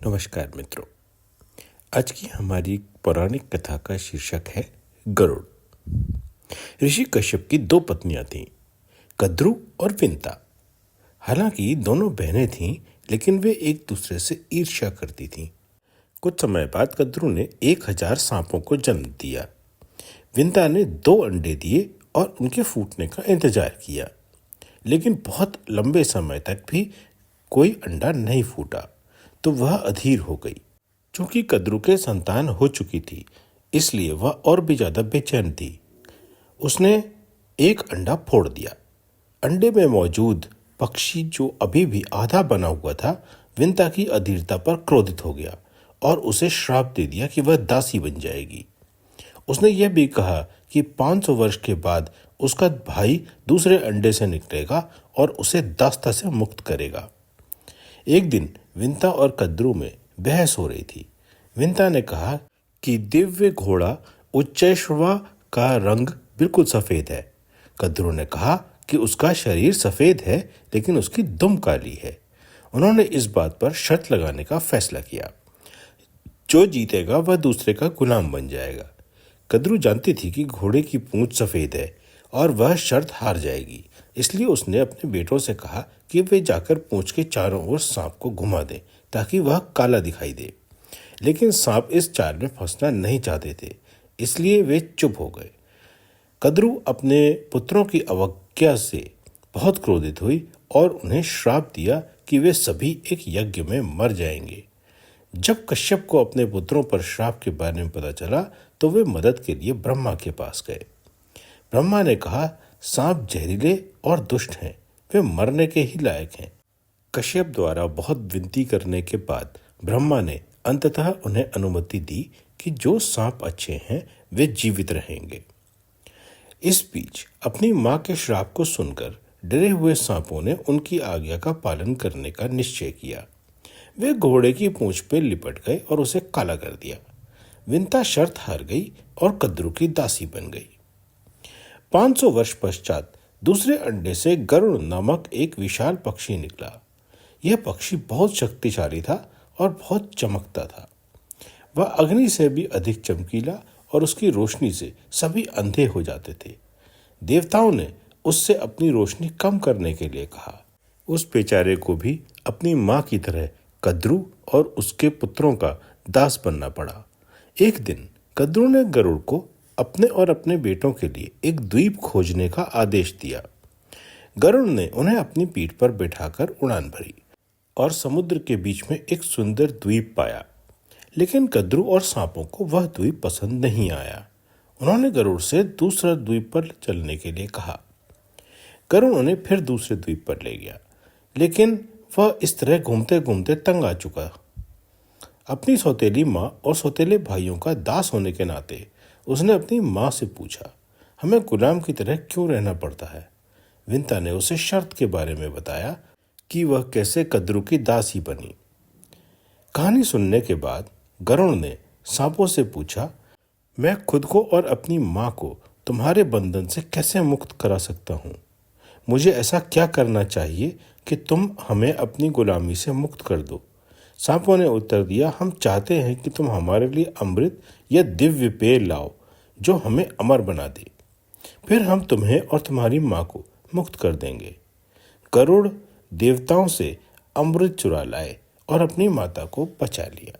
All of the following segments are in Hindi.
नमस्कार मित्रों। आज की हमारी पौराणिक कथा का शीर्षक है गरुड़। ऋषि कश्यप की दो पत्नियां थीं, कद्रु और विंता। हालांकि दोनों बहनें थीं, लेकिन वे एक दूसरे से ईर्ष्या करती थीं। कुछ समय बाद कद्रु ने 1000 सांपों को जन्म दिया। विंता ने 2 अंडे दिए और उनके फूटने का इंतजार किया, लेकिन बहुत लंबे समय तक भी कोई अंडा नहीं फूटा, तो वह अधीर हो गई। चूंकि कद्रु के संतान हो चुकी थी, इसलिए वह और भी ज्यादा बेचैन थी। उसने एक अंडा फोड़ दिया। अंडे में मौजूद पक्षी, जो अभी भी आधा बना हुआ था, विंता की अधीरता पर क्रोधित हो गया और उसे श्राप दे दिया कि वह दासी बन जाएगी। उसने यह भी कहा कि 500 वर्ष के बाद उसका भाई दूसरे अंडे से निकलेगा और उसे दास्ता से मुक्त करेगा। एक दिन विंता और कद्रु में बहस हो रही थी। विंता ने कहा कि दिव्य घोड़ा उच्चैश्रवा का रंग बिल्कुल सफेद है। कद्रु ने कहा कि उसका शरीर सफेद है, लेकिन उसकी दुम काली है। उन्होंने इस बात पर शर्त लगाने का फैसला किया। जो जीतेगा वह दूसरे का गुलाम बन जाएगा। कद्रु जानती थी कि घोड़े की पूंछ सफेद है और वह शर्त हार जाएगी, इसलिए उसने अपने बेटों से कहा कि वे जाकर पूंछ के चारों ओर सांप को घुमा दें ताकि वह काला दिखाई दे। लेकिन सांप इस चाल में फंसना नहीं चाहते थे, इसलिए वे चुप हो गए। कद्रु अपने पुत्रों की अवज्ञा से बहुत क्रोधित हुई और उन्हें श्राप दिया कि वे सभी एक यज्ञ में मर जाएंगे। जब कश्यप को अपने पुत्रों पर श्राप के बारे में पता चला, तो वे मदद के लिए ब्रह्मा के पास गए। ब्रह्मा ने कहा, सांप जहरीले और दुष्ट हैं, वे मरने के ही लायक हैं। कश्यप द्वारा बहुत विनती करने के बाद ब्रह्मा ने अंततः उन्हें अनुमति दी कि जो सांप अच्छे हैं वे जीवित रहेंगे। इस बीच अपनी मां के श्राप को सुनकर डरे हुए सांपों ने उनकी आज्ञा का पालन करने का निश्चय किया। वे घोड़े की पूंछ पे लिपट गए और उसे काला कर दिया। विंता शर्त हार गई और कद्रु की दासी बन गई। 500 वर्ष पश्चात दूसरे अंडे से गरुड़ नामक एक विशाल पक्षी निकला। यह पक्षी बहुत शक्तिशाली था और बहुत चमकता था। वह अग्नि से भी अधिक चमकीला और उसकी रोशनी से सभी अंधे हो जाते थे। देवताओं ने उससे अपनी रोशनी कम करने के लिए कहा। उस बेचारे को भी अपनी मां की तरह कद्रु और उसके पुत्रों का दास बनना पड़ा। एक दिन कद्रु ने गरुड़ को अपने और अपने बेटों के लिए एक द्वीप खोजने का आदेश दिया। गरुड़ ने उन्हें अपनी पीठ पर बैठाकर उड़ान भरी और समुद्र के बीच में एक सुंदर द्वीप पाया। लेकिन कद्रु और सांपों को वह द्वीप पसंद नहीं आया। उन्होंने गरुड़ से दूसरा द्वीप पर चलने के लिए कहा। गरुड़ उन्हें फिर दूसरे द्वीप पर ले गया, लेकिन वह इस तरह घूमते घूमते तंग आ चुका। अपनी सौतेली माँ और सौतेले भाइयों का दास होने के नाते उसने अपनी माँ से पूछा, हमें गुलाम की तरह क्यों रहना पड़ता है? विंता ने उसे शर्त के बारे में बताया कि वह कैसे कद्रु की दासी बनी। कहानी सुनने के बाद गरुड़ ने सांपों से पूछा, मैं खुद को और अपनी माँ को तुम्हारे बंधन से कैसे मुक्त करा सकता हूँ? मुझे ऐसा क्या करना चाहिए कि तुम हमें अपनी गुलामी से मुक्त कर दो? सांपों ने उत्तर दिया, हम चाहते हैं कि तुम हमारे लिए अमृत या दिव्य पेय लाओ जो हमें अमर बना दे। फिर हम तुम्हें और तुम्हारी माँ को मुक्त कर देंगे। गरुड़ देवताओं से अमृत चुरा लाए और अपनी माता को बचा लिया।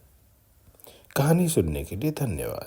कहानी सुनने के लिए धन्यवाद।